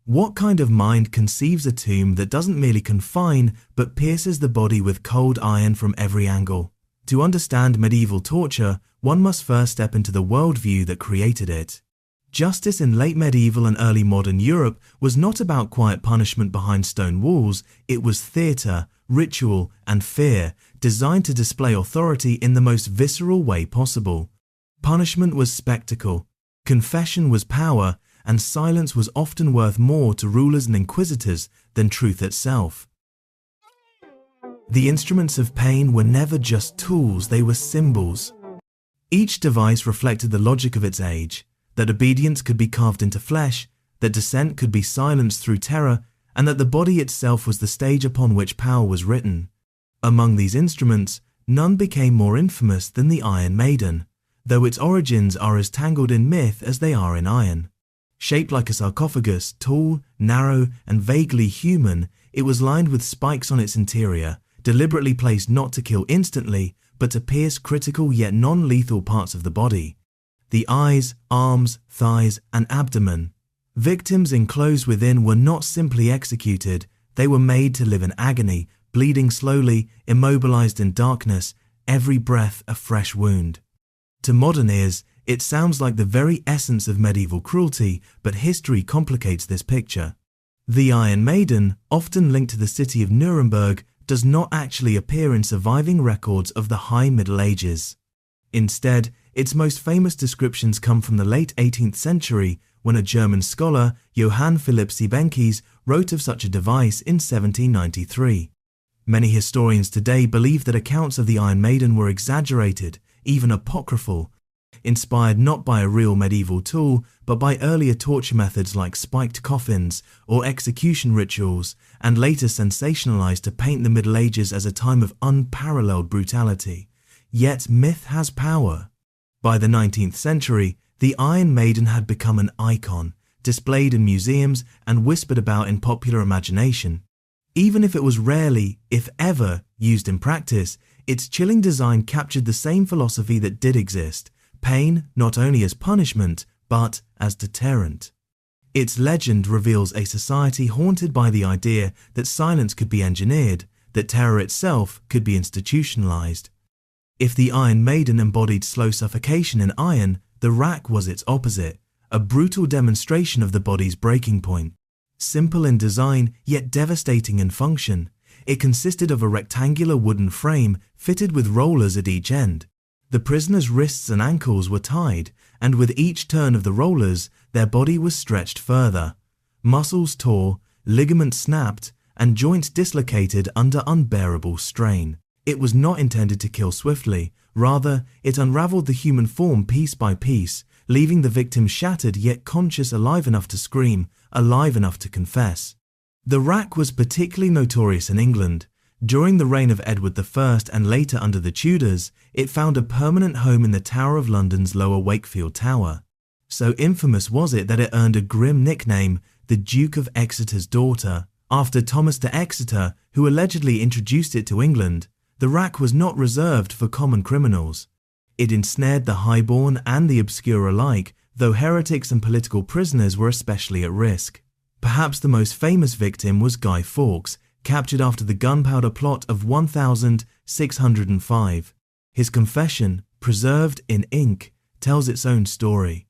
What kind of mind conceives a tomb that doesn't merely confine but pierces the body with cold iron from every angle? To understand medieval torture, one must first step into the worldview that created it. Justice in late medieval and early modern Europe was not about quiet punishment behind stone walls, it was theatre, ritual, and fear, designed to display authority in the most visceral way possible. Punishment was spectacle, confession was power, and silence was often worth more to rulers and inquisitors than truth itself. The instruments of pain were never just tools, they were symbols. Each device reflected the logic of its age, that obedience could be carved into flesh, that dissent could be silenced through terror, and that the body itself was the stage upon which power was written. Among these instruments, none became more infamous than the Iron Maiden, though its origins are as tangled in myth as they are in iron. Shaped like a sarcophagus, tall, narrow, and vaguely human, it was lined with spikes on its interior, deliberately placed not to kill instantly, but to pierce critical yet non-lethal parts of the body. The eyes, arms, thighs, and abdomen. Victims enclosed within were not simply executed, they were made to live in agony, bleeding slowly, immobilized in darkness, every breath a fresh wound. To modern ears, it sounds like the very essence of medieval cruelty, but history complicates this picture. The Iron Maiden, often linked to the city of Nuremberg, does not actually appear in surviving records of the High Middle Ages. Instead, its most famous descriptions come from the late 18th century, when a German scholar, Johann Philipp Siebenkees, wrote of such a device in 1793. Many historians today believe that accounts of the Iron Maiden were exaggerated, even apocryphal, inspired not by a real medieval tool, but by earlier torture methods like spiked coffins or execution rituals, and later sensationalized to paint the Middle Ages as a time of unparalleled brutality. Yet myth has power. By the 19th century, the Iron Maiden had become an icon, displayed in museums and whispered about in popular imagination. Even if it was rarely, if ever, used in practice, its chilling design captured the same philosophy that did exist: pain not only as punishment, but as deterrent. Its legend reveals a society haunted by the idea that silence could be engineered, that terror itself could be institutionalized. If the Iron Maiden embodied slow suffocation in iron, the rack was its opposite, a brutal demonstration of the body's breaking point. Simple in design, yet devastating in function, it consisted of a rectangular wooden frame fitted with rollers at each end. The prisoner's wrists and ankles were tied, and with each turn of the rollers, their body was stretched further. Muscles tore, ligaments snapped, and joints dislocated under unbearable strain. It was not intended to kill swiftly, rather, it unraveled the human form piece by piece, leaving the victim shattered yet conscious, alive enough to scream, alive enough to confess. The rack was particularly notorious in England. During the reign of Edward I and later under the Tudors, it found a permanent home in the Tower of London's Lower Wakefield Tower. So infamous was it that it earned a grim nickname, the Duke of Exeter's daughter, after Thomas de Exeter, who allegedly introduced it to England. The rack was not reserved for common criminals. It ensnared the highborn and the obscure alike, though heretics and political prisoners were especially at risk. Perhaps the most famous victim was Guy Fawkes, captured after the gunpowder plot of 1605. His confession, preserved in ink, tells its own story.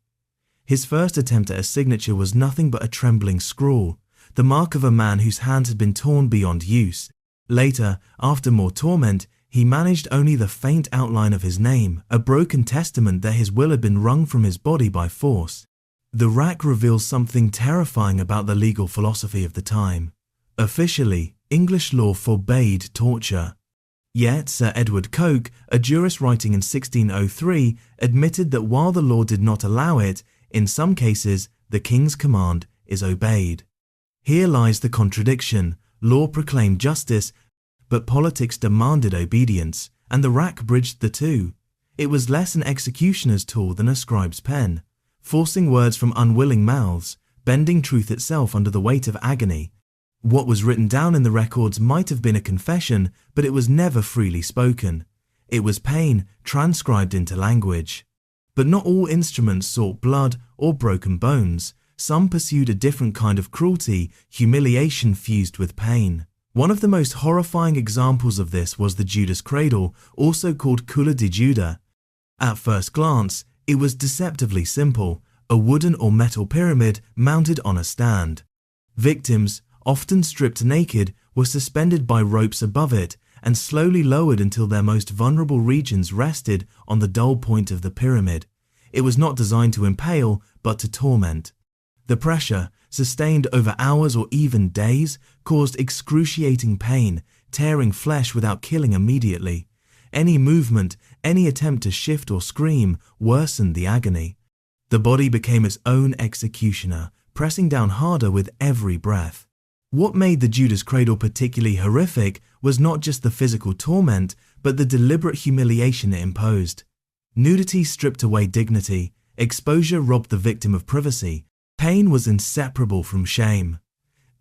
His first attempt at a signature was nothing but a trembling scrawl, the mark of a man whose hands had been torn beyond use. Later, after more torment, he managed only the faint outline of his name, a broken testament that his will had been wrung from his body by force. The rack reveals something terrifying about the legal philosophy of the time. Officially, English law forbade torture. Yet Sir Edward Coke, a jurist writing in 1603, admitted that while the law did not allow it, in some cases the king's command is obeyed. Here lies the contradiction. Law proclaimed justice, but politics demanded obedience, and the rack bridged the two. It was less an executioner's tool than a scribe's pen, forcing words from unwilling mouths, bending truth itself under the weight of agony. What was written down in the records might have been a confession, but it was never freely spoken. It was pain transcribed into language. But not all instruments sought blood or broken bones. some pursued a different kind of cruelty, humiliation fused with pain. One of the most horrifying examples of this was the Judas Cradle, also called Culla di Giuda. At first glance, it was deceptively simple, a wooden or metal pyramid mounted on a stand. Victims, often stripped naked, were suspended by ropes above it and slowly lowered until their most vulnerable regions rested on the dull point of the pyramid. It was not designed to impale, but to torment. The pressure, sustained over hours or even days, caused excruciating pain, tearing flesh without killing immediately. Any movement, any attempt to shift or scream, worsened the agony. The body became its own executioner, pressing down harder with every breath. What made the Judas Cradle particularly horrific was not just the physical torment, but the deliberate humiliation it imposed. Nudity stripped away dignity, exposure robbed the victim of privacy, pain was inseparable from shame.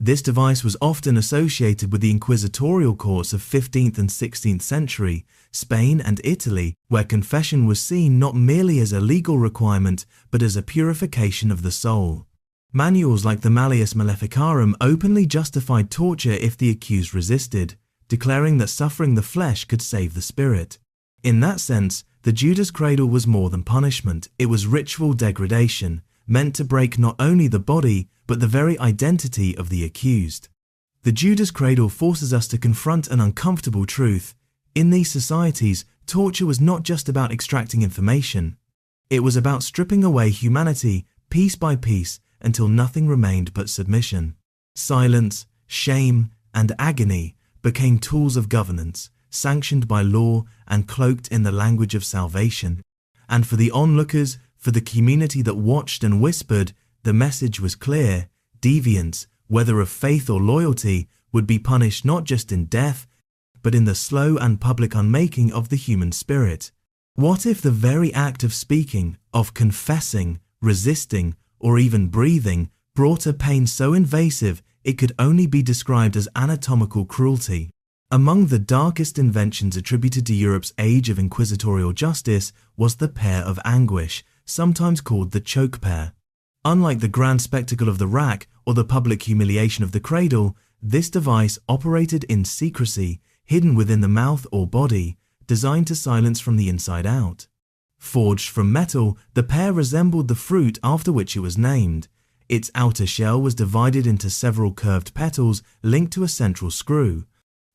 This device was often associated with the inquisitorial courts of 15th and 16th century, Spain and Italy, where confession was seen not merely as a legal requirement, but as a purification of the soul. Manuals like the Malleus Maleficarum openly justified torture if the accused resisted, declaring that suffering the flesh could save the spirit. In that sense, the Judas Cradle was more than punishment, it was ritual degradation, meant to break not only the body, but the very identity of the accused. The Judas Cradle forces us to confront an uncomfortable truth. In these societies, torture was not just about extracting information. It was about stripping away humanity, piece by piece, until nothing remained but submission. Silence, shame, and agony became tools of governance, sanctioned by law and cloaked in the language of salvation. And for the onlookers, for the community that watched and whispered, the message was clear: deviance, whether of faith or loyalty, would be punished not just in death, but in the slow and public unmaking of the human spirit. What if the very act of speaking, of confessing, resisting, or even breathing brought a pain so invasive it could only be described as anatomical cruelty? Among the darkest inventions attributed to Europe's age of inquisitorial justice was the Pear of Anguish, sometimes called the choke pear. Unlike the grand spectacle of the rack or the public humiliation of the cradle, this device operated in secrecy, hidden within the mouth or body, designed to silence from the inside out. Forged from metal, the pear resembled the fruit after which it was named. Its outer shell was divided into several curved petals linked to a central screw.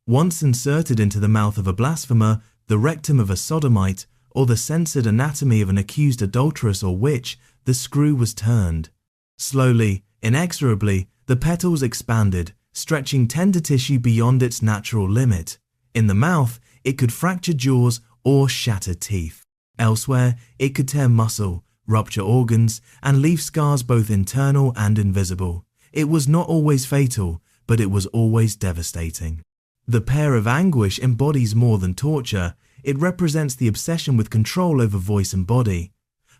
Once inserted into the mouth of a blasphemer, the rectum of a sodomite, or the censored anatomy of an accused adulteress or witch, the screw was turned. Slowly, inexorably, the petals expanded, stretching tender tissue beyond its natural limit. In the mouth, it could fracture jaws or shatter teeth. Elsewhere, it could tear muscle, rupture organs, and leave scars both internal and invisible. It was not always fatal, but it was always devastating. The Pear of Anguish embodies more than torture. It represents the obsession with control over voice and body.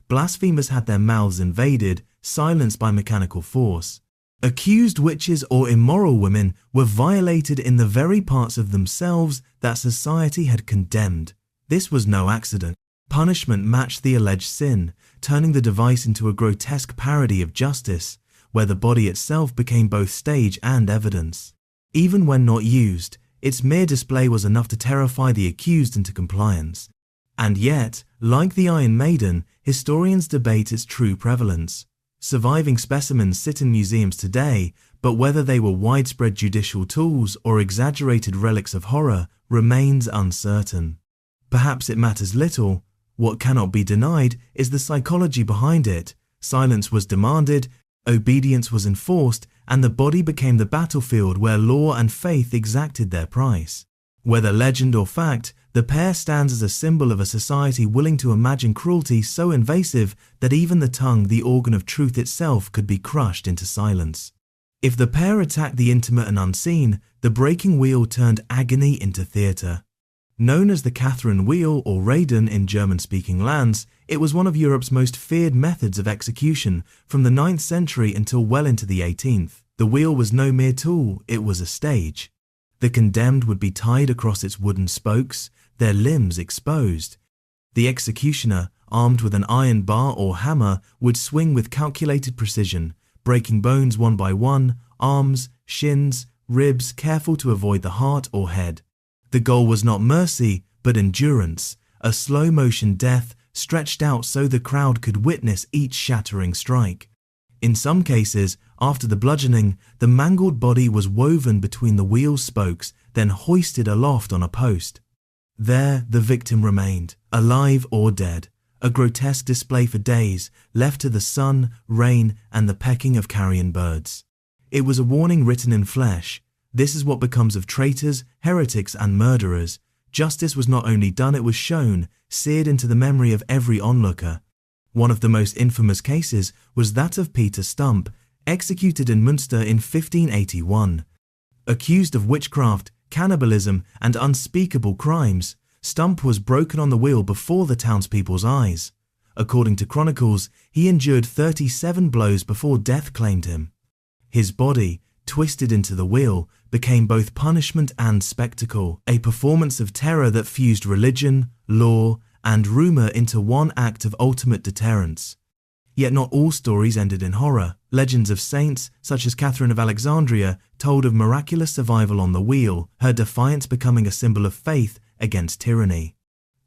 Blasphemers had their mouths invaded, silenced by mechanical force. Accused witches or immoral women were violated in the very parts of themselves that society had condemned. This was no accident. Punishment matched the alleged sin, turning the device into a grotesque parody of justice, where the body itself became both stage and evidence. Even when not used, its mere display was enough to terrify the accused into compliance. And yet, like the Iron Maiden, historians debate its true prevalence. Surviving specimens sit in museums today, but whether they were widespread judicial tools or exaggerated relics of horror remains uncertain. Perhaps it matters little. What cannot be denied is the psychology behind it. Silence was demanded, obedience was enforced, and the body became the battlefield where law and faith exacted their price. Whether legend or fact, the pear stands as a symbol of a society willing to imagine cruelty so invasive that even the tongue, the organ of truth itself, could be crushed into silence. If the pear attacked the intimate and unseen, the breaking wheel turned agony into theatre. Known as the Catherine wheel or Raden in German-speaking lands, it was one of Europe's most feared methods of execution from the 9th century until well into the 18th. The wheel was no mere tool, it was a stage. The condemned would be tied across its wooden spokes, their limbs exposed. The executioner, armed with an iron bar or hammer, would swing with calculated precision, breaking bones one by one, arms, shins, ribs, careful to avoid the heart or head. The goal was not mercy, but endurance, a slow-motion death stretched out so the crowd could witness each shattering strike. In some cases, after the bludgeoning, the mangled body was woven between the wheel's spokes, then hoisted aloft on a post. There the victim remained, alive or dead, a grotesque display for days, left to the sun, rain, and the pecking of carrion birds. It was a warning written in flesh. This is what becomes of traitors, heretics, and murderers. Justice was not only done, it was shown, seared into the memory of every onlooker. One of the most infamous cases was that of Peter Stump, executed in Münster in 1581. Accused of witchcraft, cannibalism, and unspeakable crimes, Stump was broken on the wheel before the townspeople's eyes. According to chronicles, he endured 37 blows before death claimed him. His body, twisted into the wheel, became both punishment and spectacle, a performance of terror that fused religion, law, and rumour into one act of ultimate deterrence. Yet not all stories ended in horror. Legends of saints, such as Catherine of Alexandria, told of miraculous survival on the wheel, her defiance becoming a symbol of faith against tyranny.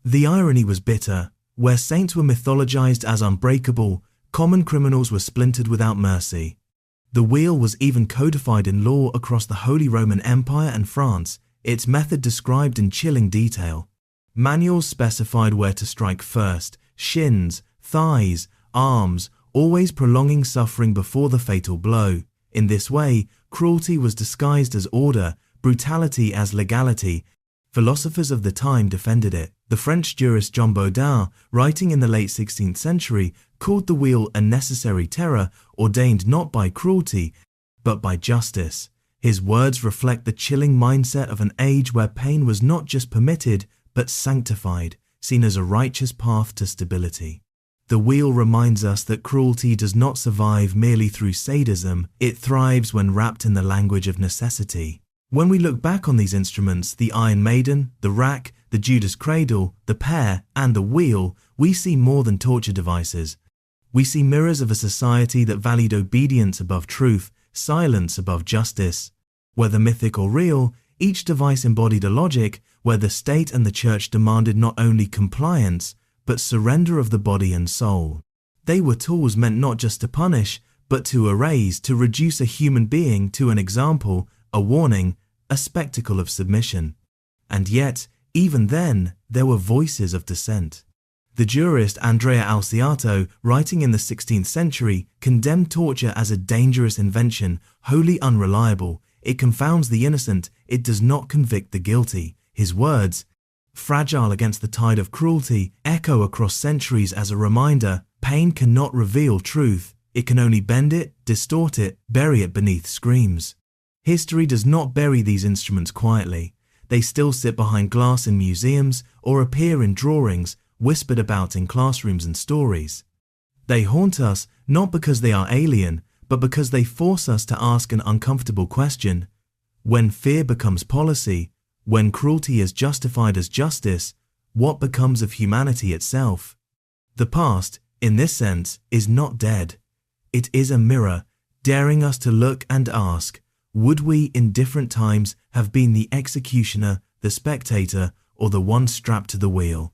The irony was bitter. Where saints were mythologized as unbreakable, common criminals were splintered without mercy. The wheel was even codified in law across the Holy Roman Empire and France, its method described in chilling detail. Manuals specified where to strike first: shins, thighs, arms, always prolonging suffering before the fatal blow. In this way, cruelty was disguised as order, brutality as legality. Philosophers of the time defended it. The French jurist John Baudin, writing in the late 16th century, called the wheel a necessary terror ordained not by cruelty, but by justice. His words reflect the chilling mindset of an age where pain was not just permitted, but sanctified, seen as a righteous path to stability. The wheel reminds us that cruelty does not survive merely through sadism, it thrives when wrapped in the language of necessity. When we look back on these instruments, the Iron Maiden, the rack, the Judas Cradle, the pear, and the wheel, we see more than torture devices. We see mirrors of a society that valued obedience above truth, silence above justice. Whether mythic or real, each device embodied a logic where the state and the church demanded not only compliance, but surrender of the body and soul. They were tools meant not just to punish, but to erase, to reduce a human being to an example, a warning, a spectacle of submission. And yet, even then, there were voices of dissent. The jurist Andrea Alciato, writing in the 16th century, condemned torture as a dangerous invention, wholly unreliable. It confounds the innocent, it does not convict the guilty. His words, fragile against the tide of cruelty, echo across centuries as a reminder: pain cannot reveal truth, it can only bend it, distort it, bury it beneath screams. History does not bury these instruments quietly. They still sit behind glass in museums or appear in drawings, whispered about in classrooms and stories. They haunt us not because they are alien, but because they force us to ask an uncomfortable question. When fear becomes policy, when cruelty is justified as justice, what becomes of humanity itself? The past, in this sense, is not dead. It is a mirror, daring us to look and ask, would we in different times have been the executioner, the spectator, or the one strapped to the wheel?